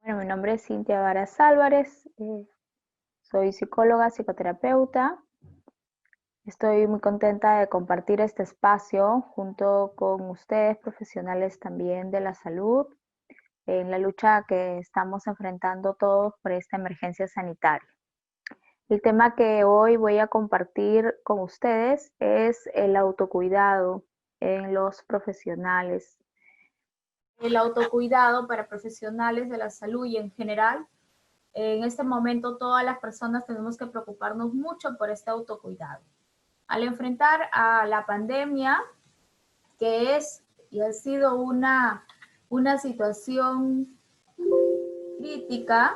Bueno, mi nombre es Cintia Varas Álvarez, soy psicóloga, psicoterapeuta. Estoy muy contenta de compartir este espacio junto con ustedes, profesionales también de la salud, en la lucha que estamos enfrentando todos por esta emergencia sanitaria. El tema que hoy voy a compartir con ustedes es el autocuidado en los profesionales. El autocuidado para profesionales de la salud y en general. En este momento todas las personas tenemos que preocuparnos mucho por este autocuidado. Al enfrentar a la pandemia, que es y ha sido una situación crítica,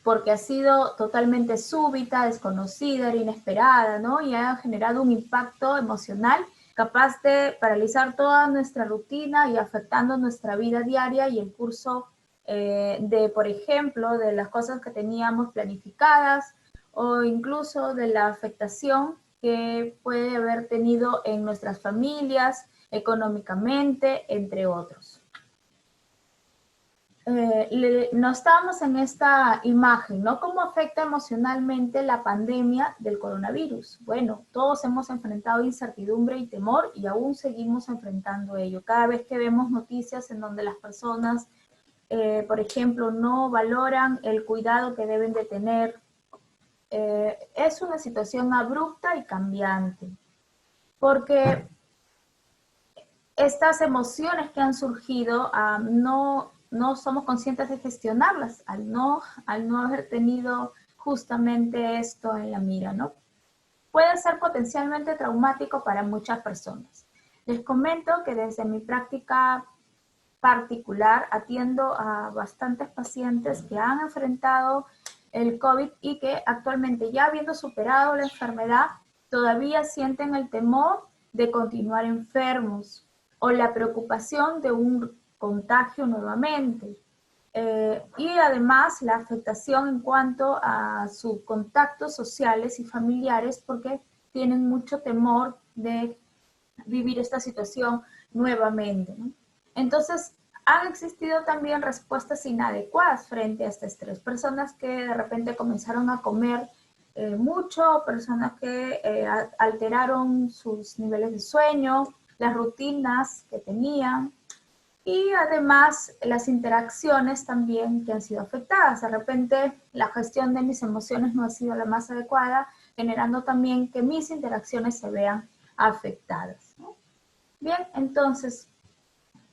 porque ha sido totalmente súbita, desconocida, inesperada, ¿no? Y ha generado un impacto emocional capaz de paralizar toda nuestra rutina y afectando nuestra vida diaria y el curso de, por ejemplo, de las cosas que teníamos planificadas o incluso de la afectación que puede haber tenido en nuestras familias, económicamente, entre otros. Nos estábamos en esta imagen, ¿no? ¿Cómo afecta emocionalmente la pandemia del coronavirus? Bueno, todos hemos enfrentado incertidumbre y temor y aún seguimos enfrentando ello. Cada vez que vemos noticias en donde las personas, por ejemplo, no valoran el cuidado que deben de tener, es una situación abrupta y cambiante, porque estas emociones que han surgido no somos conscientes de gestionarlas al no haber tenido justamente esto en la mira, ¿no? Puede ser potencialmente traumático para muchas personas. Les comento que desde mi práctica particular atiendo a bastantes pacientes que han enfrentado el COVID y que actualmente, ya habiendo superado la enfermedad, todavía sienten el temor de continuar enfermos o la preocupación de un contagio nuevamente. Y además la afectación en cuanto a sus contactos sociales y familiares, porque tienen mucho temor de vivir esta situación nuevamente, ¿no? Entonces, han existido también respuestas inadecuadas frente a este estrés. Personas que de repente comenzaron a comer mucho, personas que alteraron sus niveles de sueño, las rutinas que tenían y además las interacciones también que han sido afectadas. De repente la gestión de mis emociones no ha sido la más adecuada, generando también que mis interacciones se vean afectadas, ¿no? Bien, entonces,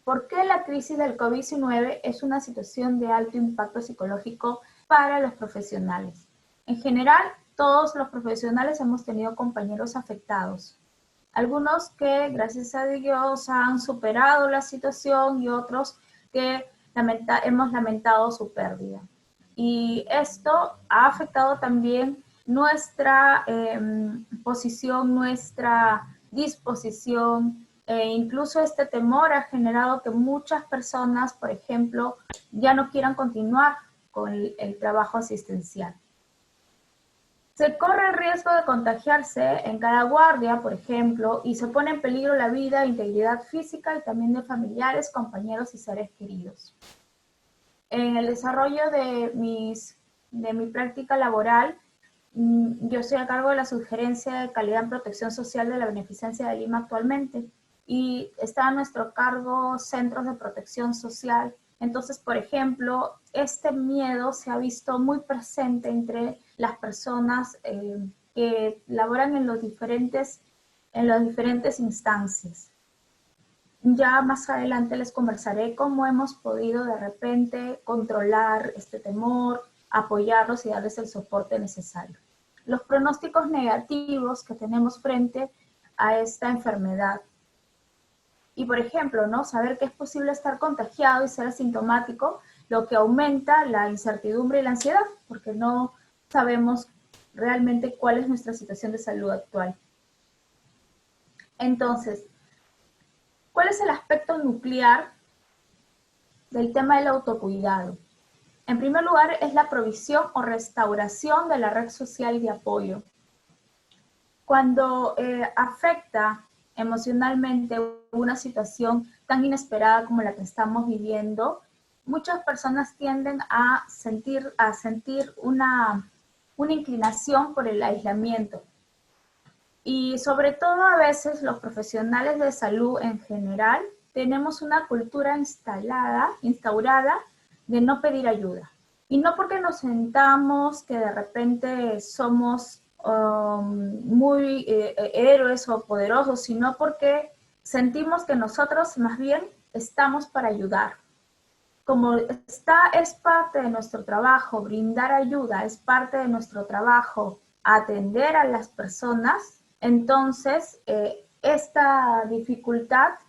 ¿por qué la crisis del COVID-19 es una situación de alto impacto psicológico para los profesionales? En general, todos los profesionales hemos tenido compañeros afectados. Algunos que, gracias a Dios, han superado la situación y otros que hemos lamentado su pérdida. Y esto ha afectado también nuestra posición, nuestra disposición, incluso este temor ha generado que muchas personas, por ejemplo, ya no quieran continuar con el trabajo asistencial. Se corre el riesgo de contagiarse en cada guardia, por ejemplo, y se pone en peligro la vida e integridad física y también de familiares, compañeros y seres queridos. En el desarrollo de mi práctica laboral, yo estoy a cargo de la Subgerencia de Calidad en Protección Social de la Beneficencia de Lima actualmente y está a nuestro cargo centros de protección social. Entonces, por ejemplo, este miedo se ha visto muy presente entre las personas que laboran en las diferentes instancias. Ya más adelante les conversaré cómo hemos podido de repente controlar este temor, apoyarlos y darles el soporte necesario. Los pronósticos negativos que tenemos frente a esta enfermedad. Y por ejemplo, ¿no? Saber que es posible estar contagiado y ser asintomático, lo que aumenta la incertidumbre y la ansiedad, porque no sabemos realmente cuál es nuestra situación de salud actual. Entonces, ¿cuál es el aspecto nuclear del tema del autocuidado? En primer lugar, es la provisión o restauración de la red social de apoyo. Cuando afecta emocionalmente una situación tan inesperada como la que estamos viviendo, muchas personas tienden a sentir una inclinación por el aislamiento. Y sobre todo a veces los profesionales de salud en general tenemos una cultura instaurada de no pedir ayuda. Y no porque nos sentamos que de repente somos muy héroes o poderosos, sino porque sentimos que nosotros más bien estamos para ayudar. Como es parte de nuestro trabajo, brindar ayuda, es parte de nuestro trabajo, atender a las personas, entonces esta dificultad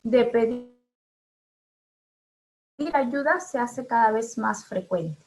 de pedir ayuda se hace cada vez más frecuente.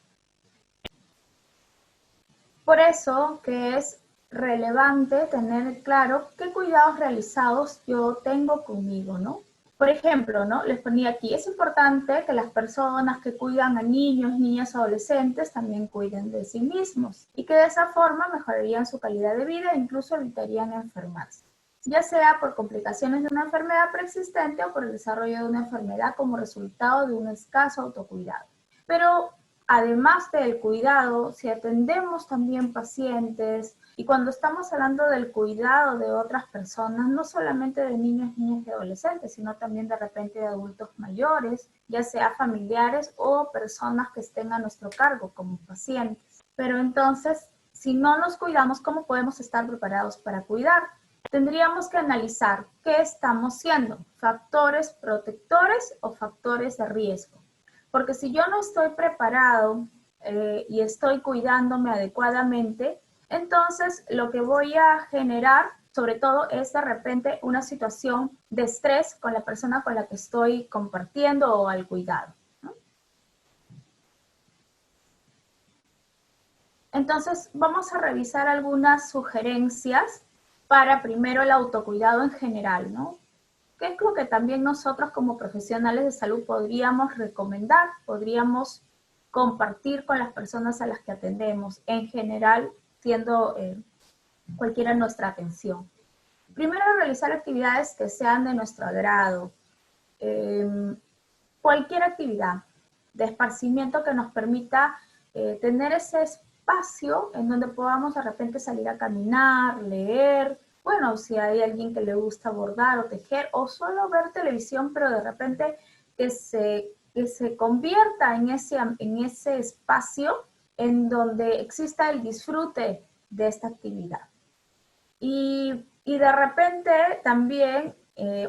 Por eso que es relevante tener claro qué cuidados realizados yo tengo conmigo, ¿no? Por ejemplo, ¿no? Les ponía aquí, es importante que las personas que cuidan a niños, niñas, adolescentes también cuiden de sí mismos y que de esa forma mejorarían su calidad de vida e incluso evitarían enfermarse, ya sea por complicaciones de una enfermedad preexistente o por el desarrollo de una enfermedad como resultado de un escaso autocuidado. Pero además del cuidado, si atendemos también pacientes, y cuando estamos hablando del cuidado de otras personas, no solamente de niños, niñas y adolescentes, sino también de repente de adultos mayores, ya sea familiares o personas que estén a nuestro cargo como pacientes. Pero entonces, si no nos cuidamos, ¿cómo podemos estar preparados para cuidar? Tendríamos que analizar qué estamos siendo, factores protectores o factores de riesgo. Porque si yo no estoy preparado y estoy cuidándome adecuadamente, entonces lo que voy a generar, sobre todo, es de repente una situación de estrés con la persona con la que estoy compartiendo o al cuidado, ¿no? Entonces, vamos a revisar algunas sugerencias para primero el autocuidado en general, ¿no? ¿Qué es lo que también nosotros como profesionales de salud podríamos recomendar, podríamos compartir con las personas a las que atendemos, en general, siendo cualquiera nuestra atención? Primero, realizar actividades que sean de nuestro agrado. Cualquier actividad de esparcimiento que nos permita tener ese espacio en donde podamos de repente salir a caminar, leer, bueno, si hay alguien que le gusta bordar o tejer, o solo ver televisión, pero de repente que se convierta en ese espacio en donde exista el disfrute de esta actividad. Y de repente también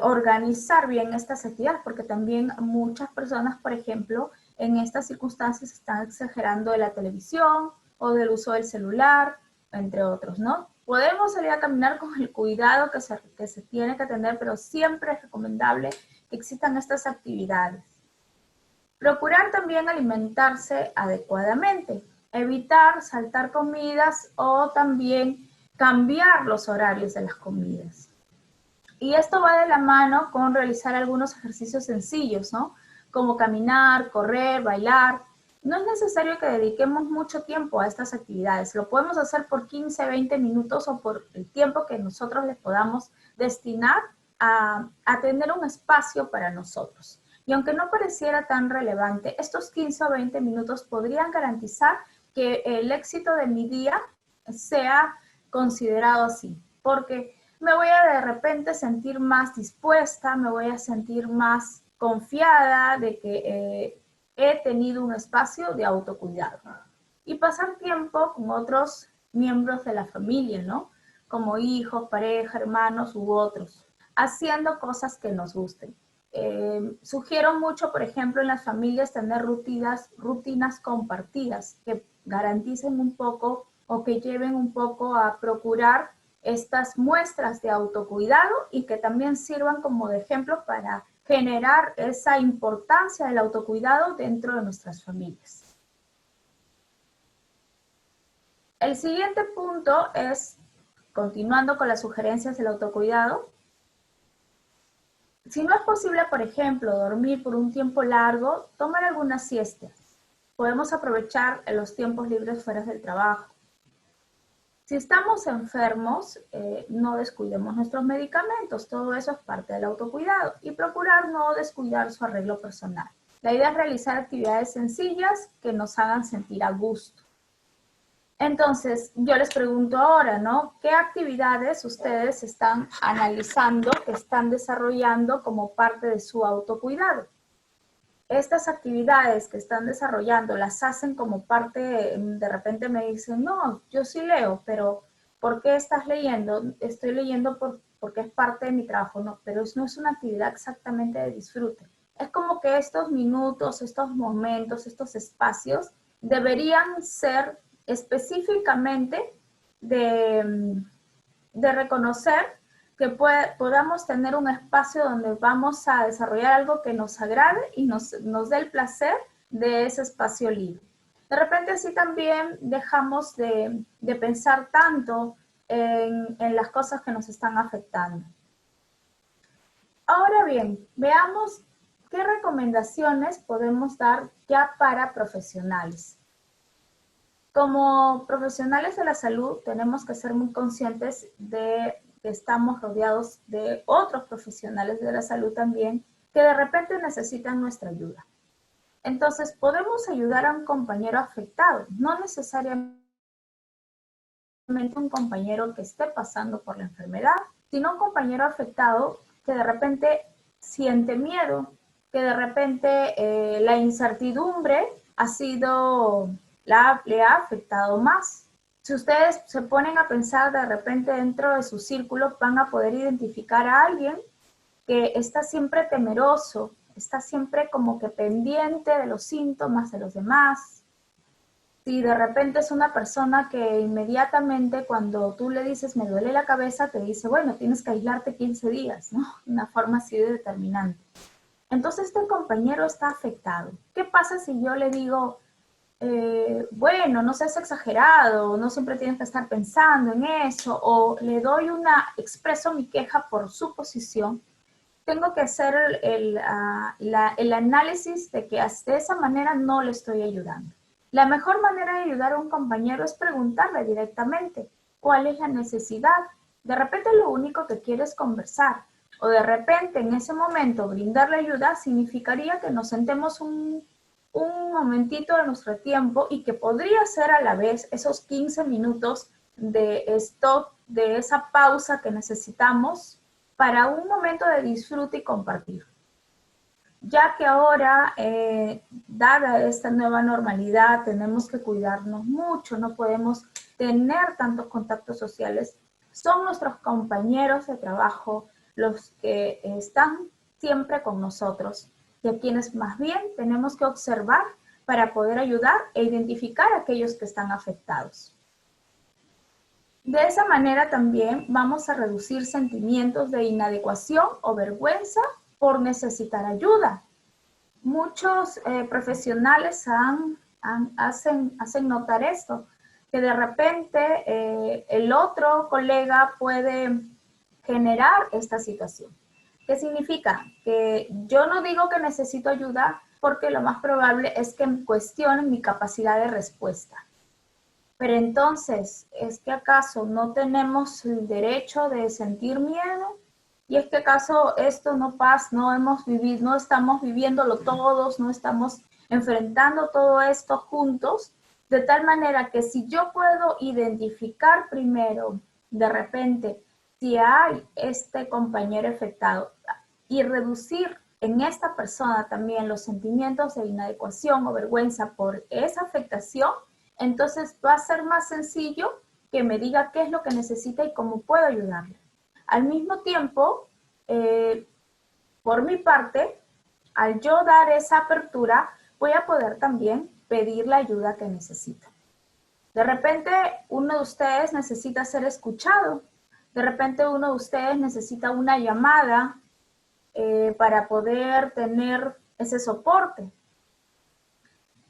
organizar bien estas actividades, porque también muchas personas, por ejemplo, en estas circunstancias están exagerando de la televisión o del uso del celular, entre otros, ¿no? Podemos salir a caminar con el cuidado que se tiene que tener, pero siempre es recomendable que existan estas actividades. Procurar también alimentarse adecuadamente, evitar saltar comidas o también cambiar los horarios de las comidas. Y esto va de la mano con realizar algunos ejercicios sencillos, ¿no? Como caminar, correr, bailar. No es necesario que dediquemos mucho tiempo a estas actividades. Lo podemos hacer por 15, 20 minutos o por el tiempo que nosotros les podamos destinar a tener un espacio para nosotros. Y aunque no pareciera tan relevante, estos 15 o 20 minutos podrían garantizar que el éxito de mi día sea considerado así, porque me voy a de repente sentir más dispuesta, me voy a sentir más confiada de que he tenido un espacio de autocuidado. Y pasar tiempo con otros miembros de la familia, ¿no? Como hijos, pareja, hermanos u otros, haciendo cosas que nos gusten. Sugiero mucho, por ejemplo, en las familias tener rutinas compartidas que garanticen un poco o que lleven un poco a procurar estas muestras de autocuidado y que también sirvan como de ejemplo para generar esa importancia del autocuidado dentro de nuestras familias. El siguiente punto es, continuando con las sugerencias del autocuidado, si no es posible, por ejemplo, dormir por un tiempo largo, tomar algunas siestas. Podemos aprovechar los tiempos libres fuera del trabajo. Si estamos enfermos, no descuidemos nuestros medicamentos. Todo eso es parte del autocuidado. Y procurar no descuidar su arreglo personal. La idea es realizar actividades sencillas que nos hagan sentir a gusto. Entonces, yo les pregunto ahora, ¿no? ¿Qué actividades ustedes están analizando, que están desarrollando como parte de su autocuidado? Estas actividades que están desarrollando, las hacen como parte, de repente me dicen, no, yo sí leo, pero ¿por qué estás leyendo? Estoy leyendo porque es parte de mi trabajo, no, pero no es una actividad exactamente de disfrute. Es como que estos minutos, estos momentos, estos espacios deberían ser específicamente de reconocer que podamos tener un espacio donde vamos a desarrollar algo que nos agrade y nos dé el placer de ese espacio libre. De repente así también dejamos de pensar tanto en las cosas que nos están afectando. Ahora bien, veamos qué recomendaciones podemos dar ya para profesionales. Como profesionales de la salud tenemos que ser muy conscientes de que estamos rodeados de otros profesionales de la salud también que de repente necesitan nuestra ayuda. Entonces, podemos ayudar a un compañero afectado, no necesariamente un compañero que esté pasando por la enfermedad, sino un compañero afectado que de repente siente miedo, que de repente la incertidumbre le ha afectado más. Si ustedes se ponen a pensar de repente dentro de su círculo, van a poder identificar a alguien que está siempre temeroso, está siempre como que pendiente de los síntomas de los demás. Si de repente es una persona que inmediatamente cuando tú le dices me duele la cabeza, te dice, bueno, tienes que aislarte 15 días, ¿no? Una forma así de determinante. Entonces este compañero está afectado. ¿Qué pasa si yo le digo, bueno, no seas exagerado, no siempre tienes que estar pensando en eso, o le doy expreso mi queja por su posición? Tengo que hacer el análisis de que de esa manera no le estoy ayudando. La mejor manera de ayudar a un compañero es preguntarle directamente cuál es la necesidad. De repente lo único que quiere es conversar, o de repente en ese momento brindarle ayuda significaría que nos sentemos un momentito de nuestro tiempo y que podría ser a la vez esos 15 minutos de stop, de esa pausa que necesitamos para un momento de disfrute y compartir. Ya que ahora, dada esta nueva normalidad, tenemos que cuidarnos mucho, no podemos tener tantos contactos sociales. Son nuestros compañeros de trabajo los que están siempre con nosotros y a quienes más bien tenemos que observar para poder ayudar e identificar a aquellos que están afectados. De esa manera también vamos a reducir sentimientos de inadecuación o vergüenza por necesitar ayuda. Muchos profesionales hacen notar esto, que de repente el otro colega puede generar esta situación. ¿Qué significa? Que yo no digo que necesito ayuda porque lo más probable es que cuestionen mi capacidad de respuesta. Pero entonces, ¿es que acaso no tenemos el derecho de sentir miedo? ¿Y es que acaso esto no pasa, no estamos viviéndolo todos, no estamos enfrentando todo esto juntos? De tal manera que si yo puedo identificar primero, de repente, si hay este compañero afectado y reducir en esta persona también los sentimientos de inadecuación o vergüenza por esa afectación, entonces va a ser más sencillo que me diga qué es lo que necesita y cómo puedo ayudarle. Al mismo tiempo, por mi parte, al yo dar esa apertura, voy a poder también pedir la ayuda que necesita. De repente, uno de ustedes necesita ser escuchado. De repente, uno de ustedes necesita una llamada para poder tener ese soporte.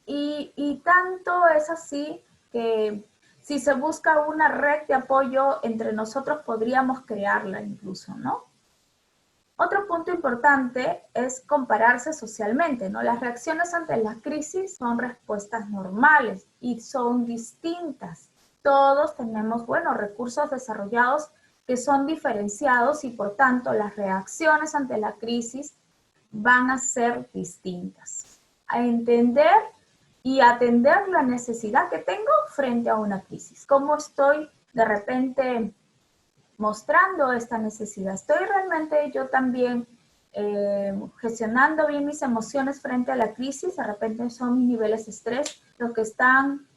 Y tanto es así que si se busca una red de apoyo entre nosotros, podríamos crearla incluso, ¿no? Otro punto importante es compararse socialmente, ¿no? Las reacciones ante la crisis son respuestas normales y son distintas. Todos tenemos, recursos desarrollados que son diferenciados y por tanto las reacciones ante la crisis van a ser distintas. a entender y atender la necesidad que tengo frente a una crisis. ¿Cómo estoy de repente mostrando esta necesidad? ¿Estoy realmente yo también gestionando bien mis emociones frente a la crisis? De repente son mis niveles de estrés los que están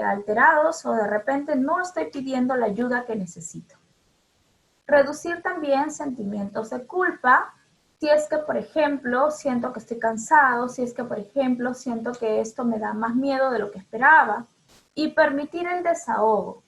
alterados, o de repente no estoy pidiendo la ayuda que necesito. Reducir también sentimientos de culpa. Si es que, por ejemplo, siento que estoy cansado, si es que, por ejemplo, siento que esto me da más miedo de lo que esperaba, y permitir el desahogo.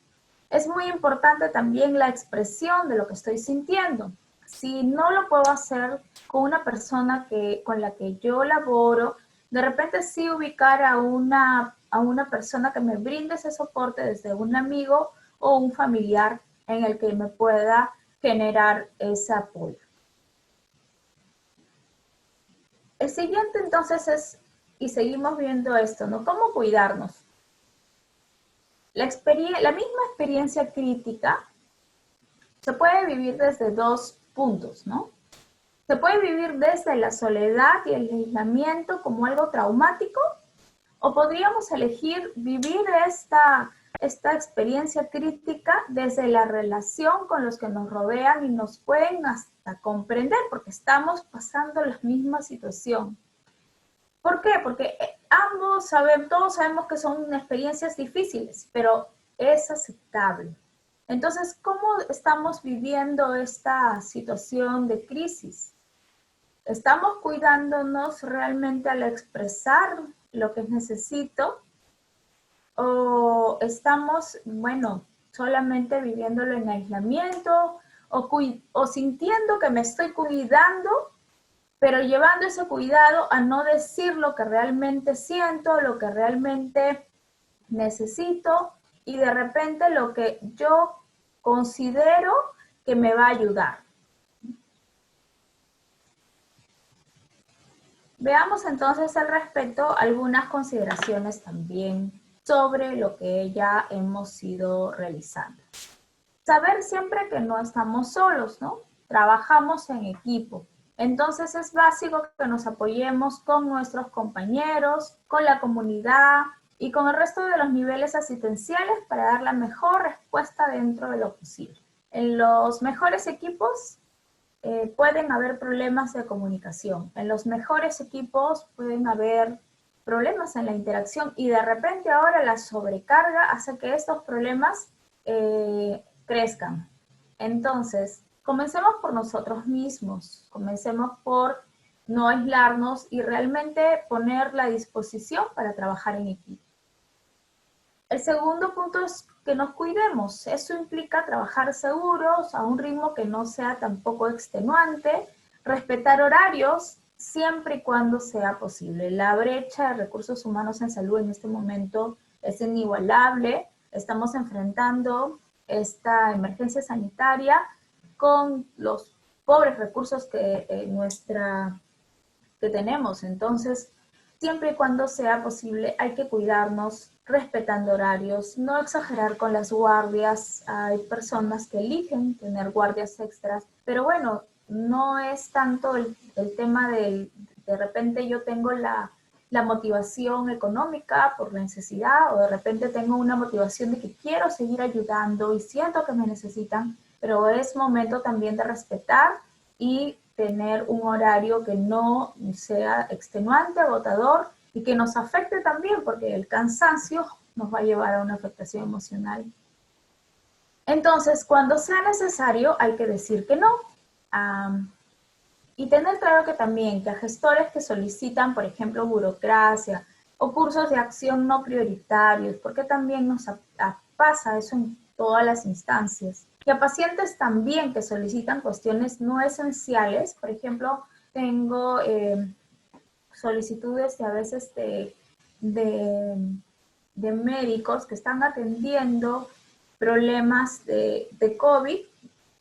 Es muy importante también la expresión de lo que estoy sintiendo. Si no lo puedo hacer con una persona con la que yo laboro, de repente sí ubicar a una persona que me brinde ese soporte, desde un amigo o un familiar en el que me pueda generar ese apoyo. El siguiente entonces es, y seguimos viendo esto, ¿no? ¿Cómo cuidarnos? La misma experiencia crítica se puede vivir desde dos puntos, ¿no? Se puede vivir desde la soledad y el aislamiento como algo traumático, o podríamos elegir vivir esta experiencia crítica desde la relación con los que nos rodean y nos pueden hasta comprender, porque estamos pasando la misma situación. ¿Por qué? Porque todos sabemos que son experiencias difíciles, pero es aceptable. Entonces, ¿cómo estamos viviendo esta situación de crisis? ¿Estamos cuidándonos realmente al expresar lo que necesito? ¿O estamos, solamente viviéndolo en aislamiento o sintiendo que me estoy cuidando, pero llevando ese cuidado a no decir lo que realmente siento, lo que realmente necesito y de repente lo que yo considero que me va a ayudar? Veamos entonces al respecto algunas consideraciones también sobre lo que ya hemos ido realizando. Saber siempre que no estamos solos, ¿no? Trabajamos en equipo. Entonces es básico que nos apoyemos con nuestros compañeros, con la comunidad y con el resto de los niveles asistenciales para dar la mejor respuesta dentro de lo posible. En los mejores equipos pueden haber problemas de comunicación. En los mejores equipos pueden haber problemas en la interacción y de repente ahora la sobrecarga hace que estos problemas crezcan. Entonces, comencemos por nosotros mismos, comencemos por no aislarnos y realmente poner la disposición para trabajar en equipo. El segundo punto es que nos cuidemos. Eso implica trabajar seguros, a un ritmo que no sea tampoco extenuante, respetar horarios siempre y cuando sea posible. La brecha de recursos humanos en salud en este momento es inigualable. Estamos enfrentando esta emergencia sanitaria con los pobres recursos que tenemos. Entonces, siempre y cuando sea posible, hay que cuidarnos respetando horarios, no exagerar con las guardias. Hay personas que eligen tener guardias extras, pero bueno, no es tanto el tema de repente yo tengo la motivación económica por la necesidad, o de repente tengo una motivación de que quiero seguir ayudando y siento que me necesitan, pero es momento también de respetar y tener un horario que no sea extenuante, agotador y que nos afecte también, porque el cansancio nos va a llevar a una afectación emocional. Entonces, cuando sea necesario, hay que decir que no. Y tener claro que también que a gestores que solicitan, por ejemplo, burocracia o cursos de acción no prioritarios, porque también nos pasa eso en todas las instancias. Y a pacientes también que solicitan cuestiones no esenciales. Por ejemplo, tengo solicitudes a veces de médicos que están atendiendo problemas de COVID,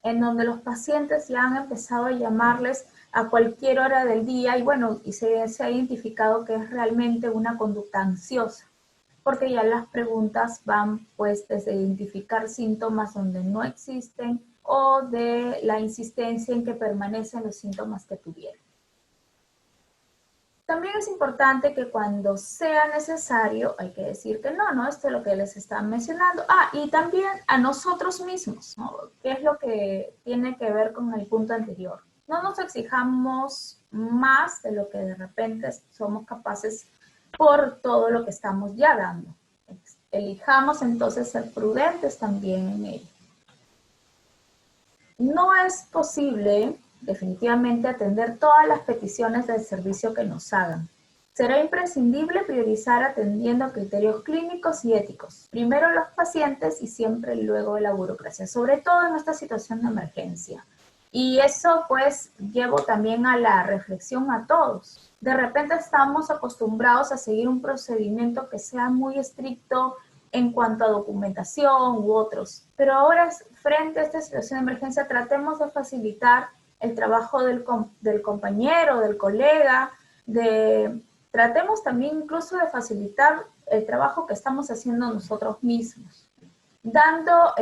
en donde los pacientes ya han empezado a llamarles a cualquier hora del día y bueno, y se ha identificado que es realmente una conducta ansiosa, porque ya las preguntas van pues desde identificar síntomas donde no existen o de la insistencia en que permanecen los síntomas que tuvieron. También es importante que cuando sea necesario, hay que decir que no, esto es lo que les estaba mencionando. Y también a nosotros mismos, ¿no? ¿Qué es lo que tiene que ver con el punto anterior? No nos exijamos más de lo que de repente somos capaces por todo lo que estamos ya dando. Elijamos entonces ser prudentes también en ello. No es posible definitivamente atender todas las peticiones del servicio que nos hagan. Será imprescindible priorizar atendiendo criterios clínicos y éticos. Primero los pacientes y siempre luego la burocracia, sobre todo en esta situación de emergencia. Y eso pues llevo también a la reflexión a todos. De repente estamos acostumbrados a seguir un procedimiento que sea muy estricto en cuanto a documentación u otros. Pero ahora, frente a esta situación de emergencia, tratemos de facilitar el trabajo del compañero, del colega, tratemos también incluso de facilitar el trabajo que estamos haciendo nosotros mismos, dando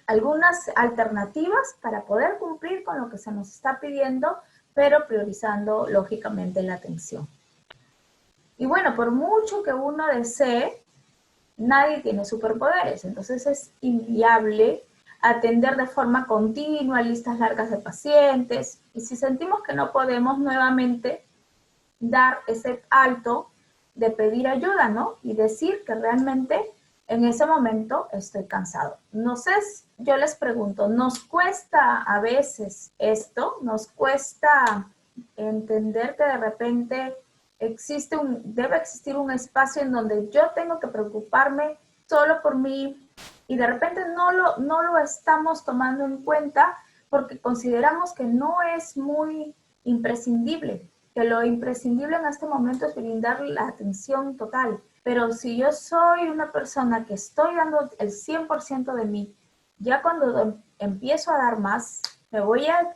algunas alternativas para poder cumplir con lo que se nos está pidiendo, pero priorizando lógicamente la atención. Y bueno, por mucho que uno desee, nadie tiene superpoderes, entonces es inviable atender de forma continua listas largas de pacientes, y si sentimos que no podemos nuevamente dar ese alto de pedir ayuda, ¿no? Y decir que realmente en ese momento estoy cansado. No sé, yo les pregunto, ¿nos cuesta a veces esto? ¿Nos cuesta entender que de repente debe existir un espacio en donde yo tengo que preocuparme solo por mí y de repente no lo estamos tomando en cuenta porque consideramos que no es muy imprescindible, que lo imprescindible en este momento es brindar la atención total? Pero si yo soy una persona que estoy dando el 100% de mí, ya cuando empiezo a dar más, me voy a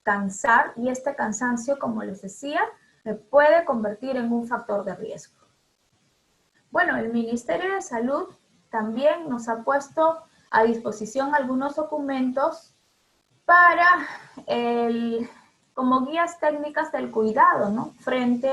cansar y este cansancio, como les decía, me puede convertir en un factor de riesgo. Bueno, el Ministerio de Salud también nos ha puesto a disposición algunos documentos para como guías técnicas del cuidado, ¿no? Frente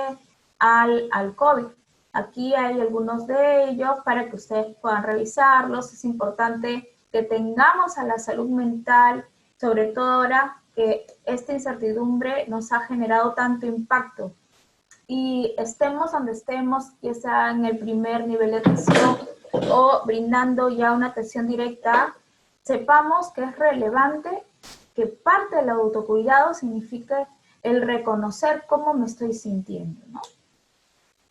al COVID. Aquí hay algunos de ellos para que ustedes puedan revisarlos. Es importante que tengamos a la salud mental, sobre todo ahora que esta incertidumbre nos ha generado tanto impacto. Y estemos donde estemos, ya sea en el primer nivel de atención o brindando ya una atención directa, sepamos que es relevante que parte del autocuidado significa el reconocer cómo me estoy sintiendo, ¿no?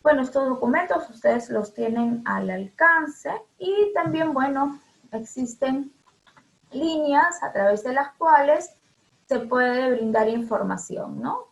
Bueno, estos documentos ustedes los tienen al alcance y también, bueno, existen líneas a través de las cuales se puede brindar información, ¿no?